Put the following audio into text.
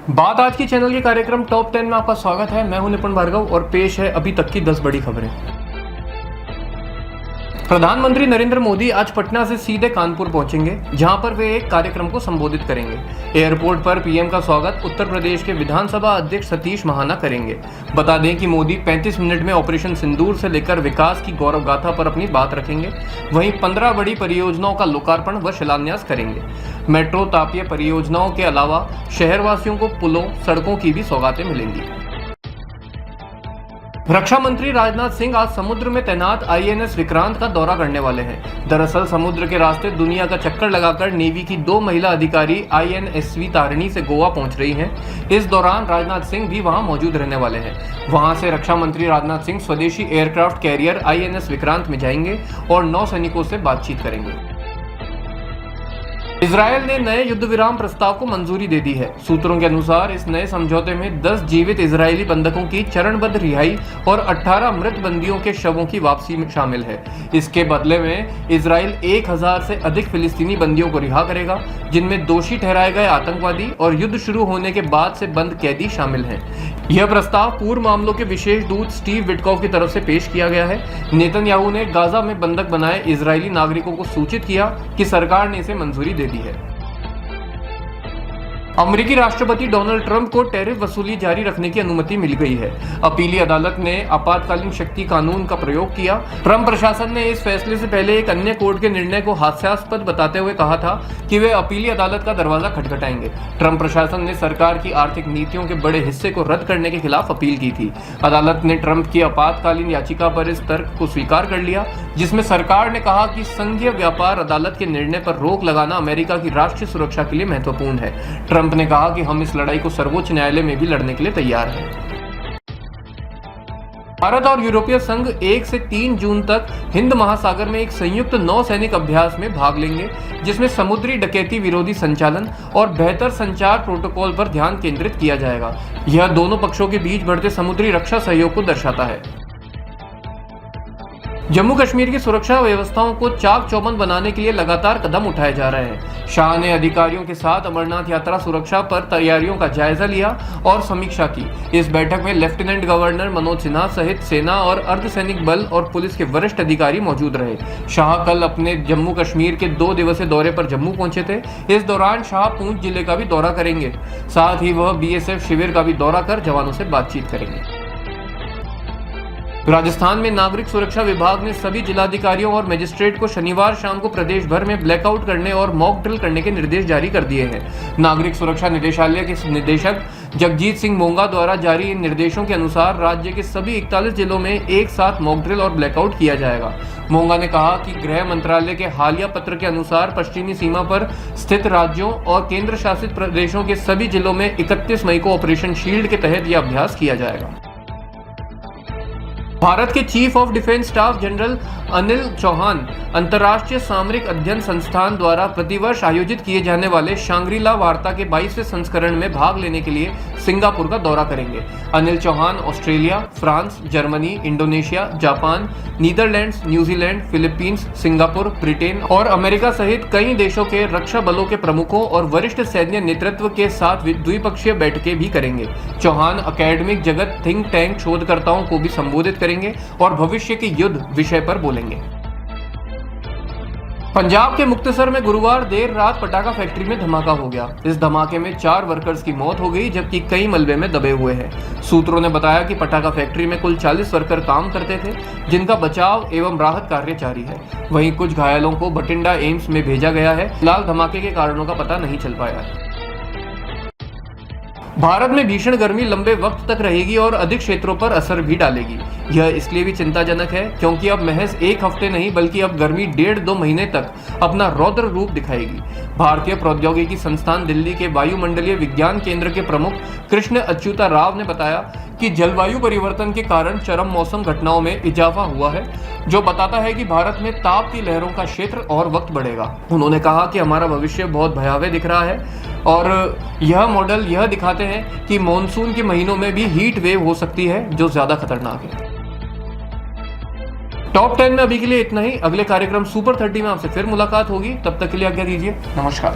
बात आज की चैनल के कार्यक्रम टॉप 10 में आपका स्वागत है। मैं हूं निपुण भार्गव और पेश है अभी तक की 10 बड़ी खबरें। प्रधानमंत्री नरेंद्र मोदी आज पटना से सीधे कानपुर पहुंचेंगे, जहां पर वे एक कार्यक्रम को संबोधित करेंगे। एयरपोर्ट पर पीएम का स्वागत उत्तर प्रदेश के विधानसभा अध्यक्ष सतीश महाना करेंगे। बता दें कि मोदी 35 मिनट में ऑपरेशन सिंदूर से लेकर विकास की गौरव गाथा पर अपनी बात रखेंगे। वहीं 15 बड़ी परियोजनाओं का लोकार्पण व शिलान्यास करेंगे। मेट्रो तापीय परियोजनाओं के अलावा शहरवासियों को पुलों, सड़कों की भी सौगातें मिलेंगी। रक्षा मंत्री राजनाथ सिंह आज समुद्र में तैनात आईएनएस विक्रांत का दौरा करने वाले हैं। दरअसल समुद्र के रास्ते दुनिया का चक्कर लगाकर नेवी की 2 महिला अधिकारी आईएनएसवी तारिणी से गोवा पहुंच रही हैं। इस दौरान राजनाथ सिंह भी वहां मौजूद रहने वाले हैं। वहां से रक्षा मंत्री राजनाथ सिंह स्वदेशी एयरक्राफ्ट कैरियर आईएनएस विक्रांत में जाएंगे और नौसैनिकों से बातचीत करेंगे। इजरायल ने नए युद्ध विराम प्रस्ताव को मंजूरी दे दी है। सूत्रों के अनुसार इस नए समझौते में 10 जीवित इजरायली बंधकों की चरणबद्ध रिहाई और 18 मृत बंदियों के शवों की वापसी शामिल है। इसके बदले में इजरायल 1000 से अधिक फिलिस्तीनी बंदियों को रिहा करेगा, जिनमें दोषी ठहराए गए आतंकवादी और युद्ध शुरू होने के बाद से बंद कैदी शामिल हैं। यह प्रस्ताव पूर्व मामलों के विशेष दूत स्टीव विटकॉफ की तरफ से पेश किया गया है। नेतन्याहू ने गाजा में बंधक बनाए इजरायली नागरिकों को सूचित किया कि सरकार ने इसे मंजूरी दे दी है। अमेरिकी राष्ट्रपति डोनाल्ड ट्रंप को टैरिफ वसूली जारी रखने की अनुमति मिल गई है। अपीली अदालत ने आपातकालीन शक्ति कानून का प्रयोग किया। ट्रंप प्रशासन ने इस फैसले से पहले एक अन्य कोर्ट के निर्णय को हास्यास्पद बताते हुए कहा था कि वे अपीली अदालत का दरवाजा खटखटाएंगे। ट्रंप प्रशासन ने सरकार की आर्थिक नीतियों के बड़े हिस्से को रद्द करने के खिलाफ अपील की थी। अदालत ने ट्रंप की आपातकालीन याचिका पर इस तर्क को स्वीकार कर लिया, जिसमें सरकार ने कहा कि संघीय व्यापार अदालत के निर्णय पर रोक लगाना अमेरिका की राष्ट्रीय सुरक्षा के लिए महत्वपूर्ण है। ट्रंप ने कहा कि हम इस लड़ाई को सर्वोच्च न्यायालय में भी लड़ने के लिए तैयार हैं। भारत और यूरोपीय संघ 1 से 3 जून तक हिंद महासागर में एक संयुक्त नौसैनिक अभ्यास में भाग लेंगे, जिसमें समुद्री डकैती विरोधी संचालन और बेहतर संचार प्रोटोकॉल पर ध्यान केंद्रित किया जाएगा। यह दोनों पक्षों के बीच बढ़ते समुद्री रक्षा सहयोग को दर्शाता है। जम्मू कश्मीर की सुरक्षा व्यवस्थाओं को चाक चौबंद बनाने के लिए लगातार कदम उठाए जा रहे हैं। शाह ने अधिकारियों के साथ अमरनाथ यात्रा सुरक्षा पर तैयारियों का जायजा लिया और समीक्षा की। इस बैठक में लेफ्टिनेंट गवर्नर मनोज सिन्हा सहित सेना और अर्धसैनिक बल और पुलिस के वरिष्ठ अधिकारी मौजूद रहे। शाह कल अपने जम्मू कश्मीर के 2 दिवसीय दौरे पर जम्मू पहुंचे थे। इस दौरान शाह पूंछ जिले का भी दौरा करेंगे। साथ ही वह बीएसएफ शिविर का भी दौरा कर जवानों से बातचीत करेंगे। राजस्थान में नागरिक सुरक्षा विभाग ने सभी जिलाधिकारियों और मजिस्ट्रेट को शनिवार शाम को प्रदेश भर में ब्लैकआउट करने और मॉक ड्रिल करने के निर्देश जारी कर दिए हैं। नागरिक सुरक्षा निदेशालय के निदेशक जगजीत सिंह मोंगा द्वारा जारी इन निर्देशों के अनुसार राज्य के सभी 41 जिलों में एक साथ मॉक ड्रिल और ब्लैकआउट किया जाएगा। मोंगा ने कहा कि गृह मंत्रालय के हालिया पत्र के अनुसार पश्चिमी सीमा पर स्थित राज्यों और केंद्र शासित प्रदेशों के सभी जिलों में 31 मई को ऑपरेशन शील्ड के तहत यह अभ्यास किया जाएगा। भारत के chief of defence staff general Anil Chauhan अंतर्राष्ट्रीय सामरिक अध्ययन संस्थान द्वारा प्रतिवर्ष आयोजित किए जाने वाले शांग्री-ला वार्ता के 22वें संस्करण में भाग लेने के लिए सिंगापुर का दौरा करेंगे। Anil Chauhan Australia, France, Germany, Indonesia, Japan, Netherlands, New Zealand, Philippines, Singapore, Britain और अमेरिका सहित कई देशों के रक्षा बलों के प्रमुखों और वरिष्ठ सैन्य नेतृत्व के साथ द्विपक्षीय बैठकें भी करेंगे। चौहान अकेडमिक जगत, थिंक टैंक शोधकर्ताओं को भी संबोधित करेंगे और भविष्य के युद्ध विषय पर बोलेंगे। पंजाब के मुक्तसर में गुरुवार देर रात पटाखा फैक्ट्री में धमाका हो गया। इस धमाके में 4 वर्कर्स की मौत हो गई, जबकि कई मलबे में दबे हुए हैं। सूत्रों ने बताया कि पटाखा फैक्ट्री में कुल 40 वर्कर काम करते थे, जिनका बचाव एवं राहत कार्य जारी है। वहीं कुछ घायलों को बठिंडा एम्स में भेजा गया है। फिलहाल धमाके के कारणों का पता नहीं चल पाया है। भारत में भीषण गर्मी लंबे वक्त तक रहेगी और अधिक क्षेत्रों पर असर भी डालेगी। यह इसलिए भी चिंताजनक है क्योंकि अब महज 1 हफ्ते नहीं बल्कि अब गर्मी 1.5-2 महीने तक अपना रौद्र रूप दिखाएगी। भारतीय प्रौद्योगिकी संस्थान दिल्ली के वायुमंडलीय विज्ञान केंद्र के प्रमुख कृष्ण अच्युता राव ने बताया कि जलवायु परिवर्तन के कारण चरम मौसम घटनाओं में इजाफा हुआ है, जो बताता है कि भारत में ताप की लहरों का क्षेत्र और वक्त बढ़ेगा। उन्होंने कहा कि हमारा भविष्य बहुत भयावह दिख रहा है और यह मॉडल यह दिखाते हैं कि मॉनसून के महीनों में भी हीट वेव हो सकती है, जो ज्यादा खतरनाक है। टॉप 10 में अभी के लिए इतना ही। अगले कार्यक्रम सुपर 30 में आपसे फिर मुलाकात होगी। तब तक के लिए आज्ञा दीजिए। नमस्कार।